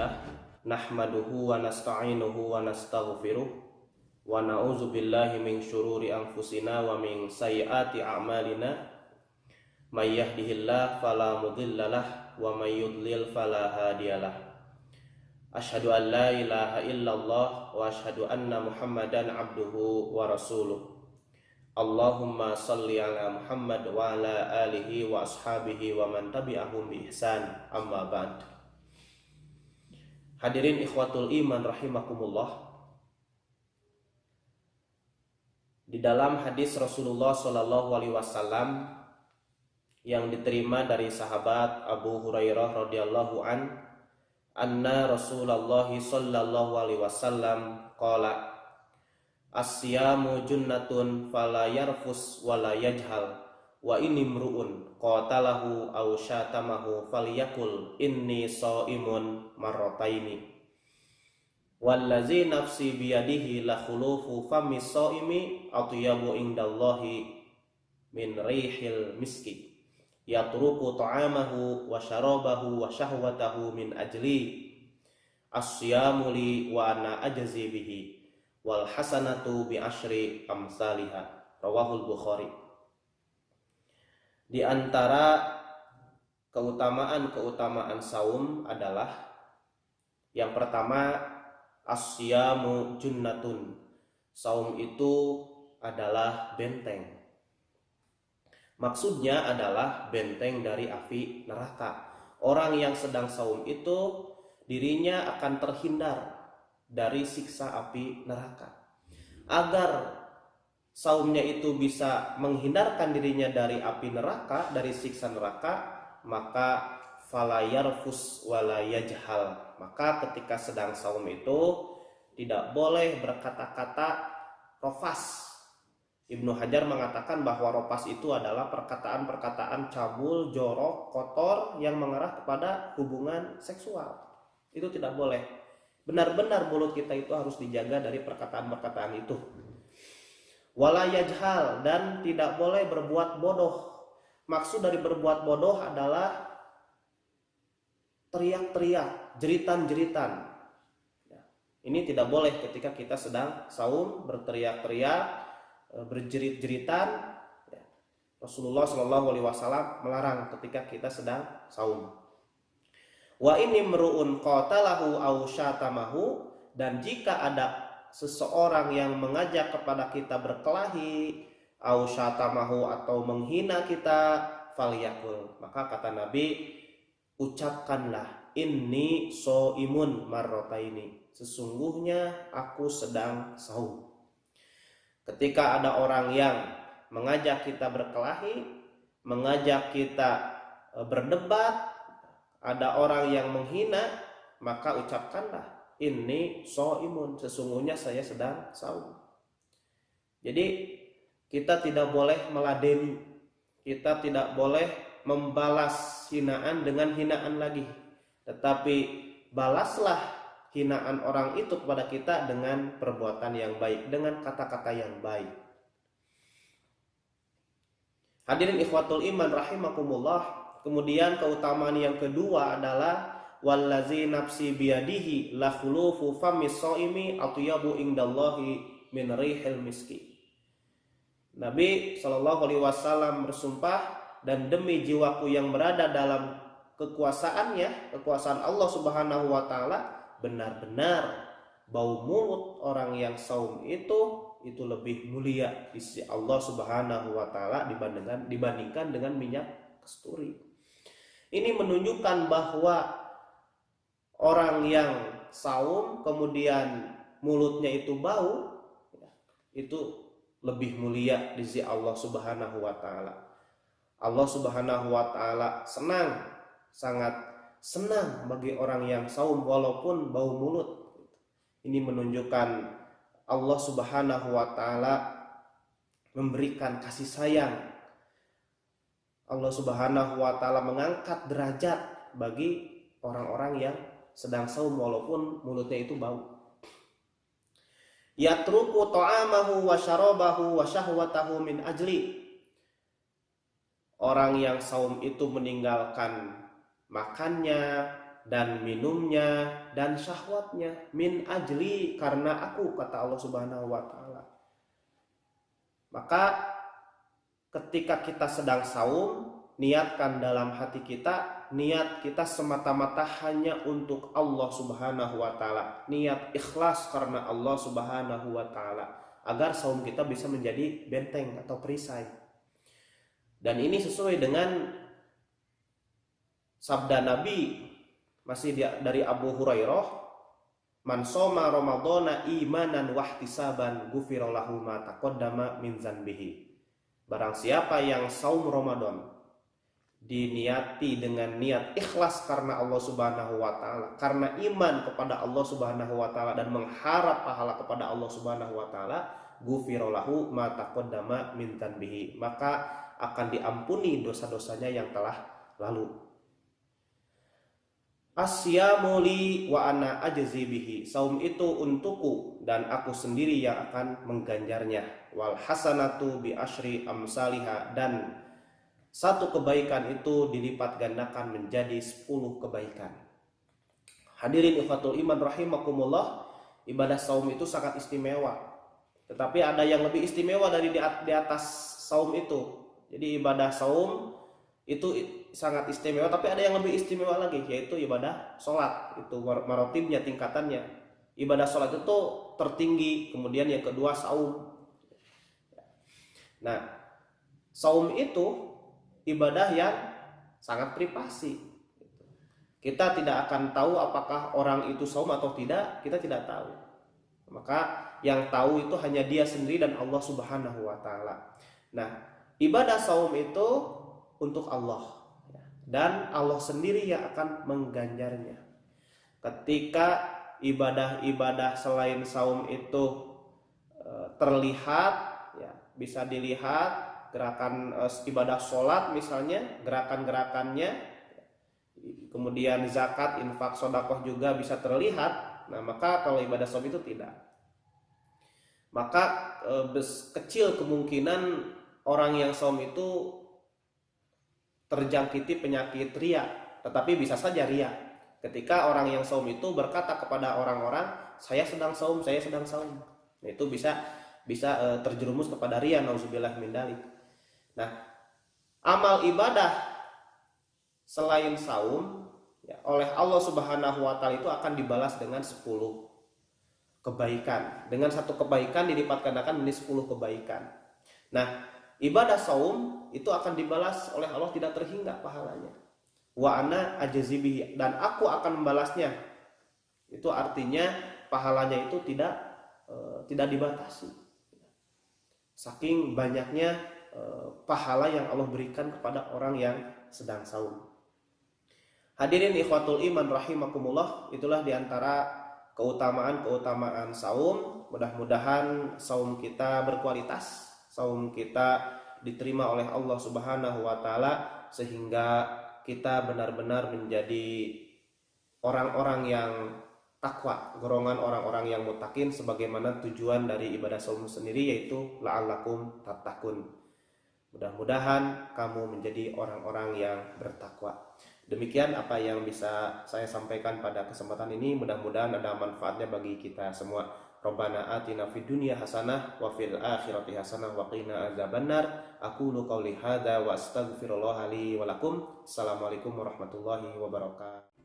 Alhamdulillah nahmaduhu wa nasta'inuhu wa nastaghfiruh wa na'udzu billahi min syururi anfusina wa min sayyiati a'malina may yahdihillahu fala mudhillalah wa may yudlil fala hadiyalah. Asyhadu an la ilaha illallah wa asyhadu anna Muhammadan abduhu wa rasuluh. Allahumma salli ala Muhammad wa ala alihi wa ashabihi wa man tabi'ahum bi ihsan, amma ba'd. Hadirin ikhwatul iman rahimakumullah. Di dalam hadis Rasulullah Shallallahu alaihi wasallam yang diterima dari sahabat Abu Hurairah radhiyallahu anna Rasulullah Shallallahu alaihi wasallam qala as-siyamu junnatun fala yarfus wala yajhal wa inimru'un qatalahu aw syatamahu falyakul inni shaimun marrataini wallazi nafsi biyadihi la khulufu fami shaimi atyabu indallahi min rihil miski yatruku ta'amahu wa syarabahu wa syahwatahu min ajli as-siyamu li wa ana ajzi bihi wal hasanatu bi asyri amsalihah. Rawahul Bukhari. Di antara keutamaan saum adalah yang pertama, as-siyamu junnatun. Saum itu adalah benteng. Maksudnya adalah benteng dari api neraka. Orang yang sedang saum itu dirinya akan terhindar dari siksa api neraka. Agar saumnya itu bisa menghindarkan dirinya dari api neraka, dari siksa neraka, maka fala yarfus wala yajhal. Maka ketika sedang saum itu tidak boleh berkata-kata rofas. Ibnu Hajar mengatakan bahwa rofas itu adalah perkataan-perkataan cabul, jorok, kotor yang mengarah kepada hubungan seksual. Itu tidak boleh. Benar-benar mulut kita itu harus dijaga dari perkataan-perkataan itu. Wala yajhal, dan tidak boleh berbuat bodoh. Maksud dari berbuat bodoh adalah teriak-teriak, jeritan-jeritan. Ini tidak boleh ketika kita sedang saum, berteriak-teriak, berjerit-jeritan. Rasulullah Shallallahu alaihi wasallam melarang ketika kita sedang saum. Wa inimru'un qatalahu aw syatamahu, dan jika ada seseorang yang mengajak kepada kita berkelahi, au syatamahu, atau menghina kita, falyakul, maka kata Nabi, ucapkanlah, inni shaimun marrataini, sesungguhnya aku sedang saum. Ketika ada orang yang mengajak kita berkelahi, mengajak kita berdebat, ada orang yang menghina, maka ucapkanlah, inni shaimun, sesungguhnya saya sedang saum. Jadi kita tidak boleh meladeni, kita tidak boleh membalas hinaan dengan hinaan lagi, tetapi balaslah hinaan orang itu kepada kita dengan perbuatan yang baik, dengan kata-kata yang baik. Hadirin ikhwatul iman rahimakumullah. Kemudian keutamaan yang kedua adalah wallazi nafsi biyadihi la khulufu famis shaimi atyabu indallahi min rihil miski. Nabi Shallallahu alaihi wasallam bersumpah, dan demi jiwaku yang berada dalam kekuasaannya, kekuasaan Allah Subhanahu wa taala, benar-benar bau mulut orang yang saum itu lebih mulia di sisi Allah Subhanahu wa taala dibandingkan dengan minyak kasturi. Ini menunjukkan bahwa orang yang saum kemudian mulutnya itu bau, itu lebih mulia di sisi Allah Subhanahu wa taala. Allah Subhanahu wa taala senang, sangat senang bagi orang yang saum walaupun bau mulut. Ini menunjukkan Allah Subhanahu wa taala memberikan kasih sayang. Allah Subhanahu wa taala mengangkat derajat bagi orang-orang yang sedang saum walaupun mulutnya itu bau. Yatruku ta'amahu wa syarabahu wa syahwatahu min ajli. Orang yang saum itu meninggalkan makannya, dan minumnya dan syahwatnya, min ajli, karena aku, kata Allah Subhanahu wa taala. Maka ketika kita sedang saum, niatkan dalam hati kita, niat kita semata-mata hanya untuk Allah Subhanahu wa taala. Niat ikhlas karena Allah Subhanahu wa taala, agar saum kita bisa menjadi benteng atau perisai. Dan ini sesuai dengan sabda Nabi masih dari Abu Hurairah, man shoma ramadhana imanan wahtisaban ghufira lahu ma taqaddama min dzanbihi. Barang siapa yang saum Ramadan diniati dengan niat ikhlas karena Allah Subhanahu wa taala, karena iman kepada Allah Subhanahu wa taala dan mengharap pahala kepada Allah Subhanahu wa taala, ghufira lahu ma taqaddama min dzanbihi, maka akan diampuni dosa-dosanya yang telah lalu. Asyamu li wa ana ajzi bihi, saum itu untukku dan aku sendiri yang akan mengganjarnya. Wal hasanatu bi asyri amsalihha, dan satu kebaikan itu dilipat gandakan menjadi 10 kebaikan. Hadirin ikhwatul iman rahimakumullah, ibadah saum itu sangat istimewa. Tetapi ada yang lebih istimewa dari di atas saum itu. Jadi ibadah saum itu sangat istimewa, tapi ada yang lebih istimewa lagi, yaitu ibadah sholat. Itu marotibnya, tingkatannya. Ibadah sholat itu tertinggi, kemudian yang kedua saum. Nah, saum itu ibadah yang sangat privasi. Kita tidak akan tahu apakah orang itu saum atau tidak, kita tidak tahu. Maka yang tahu itu hanya dia sendiri dan Allah Subhanahu wa taala. Nah, ibadah saum itu untuk Allah, dan Allah sendiri yang akan mengganjarnya. Ketika ibadah-ibadah selain saum itu terlihat, ya, bisa dilihat gerakan ibadah sholat misalnya, gerakan-gerakannya, kemudian zakat, infak, sedekah juga bisa terlihat. Nah, maka kalau ibadah saum itu tidak, maka kecil kemungkinan orang yang saum itu terjangkiti penyakit ria. Tetapi bisa saja ria ketika orang yang saum itu berkata kepada orang-orang, saya sedang saum, saya sedang saum. Nah, itu bisa terjerumus kepada ria, nauzubillah min dzalik. Nah, amal ibadah selain saum, ya, oleh Allah Subhanahu wa taala itu akan dibalas dengan 10 kebaikan. Dengan satu kebaikan dilipat gandakan menjadi 10 kebaikan. Nah, ibadah saum itu akan dibalas oleh Allah tidak terhingga pahalanya. Wa ana ajzi bihi, dan aku akan membalasnya. Itu artinya pahalanya itu tidak dibatasi. Saking banyaknya pahala yang Allah berikan kepada orang yang sedang saum. Hadirin ikhwatul iman rahimakumullah, itulah diantara keutamaan saum. Mudah-mudahan saum kita berkualitas, saum kita diterima oleh Allah Subhanahu wa taala, sehingga kita benar-benar menjadi orang-orang yang takwa, golongan orang-orang yang muttaqin, sebagaimana tujuan dari ibadah saum sendiri, yaitu la'allakum tattaqun. Mudah-mudahan kamu menjadi orang-orang yang bertakwa. Demikian apa yang bisa saya sampaikan pada kesempatan ini. Mudah-mudahan ada manfaatnya bagi kita semua. Rabbana atina fid dunya hasanah wa fil akhirati hasanah wa qina adzabannar. Aqulu qouli hadza wa astaghfirullah li wa lakum. Assalamualaikum warahmatullahi wabarakatuh.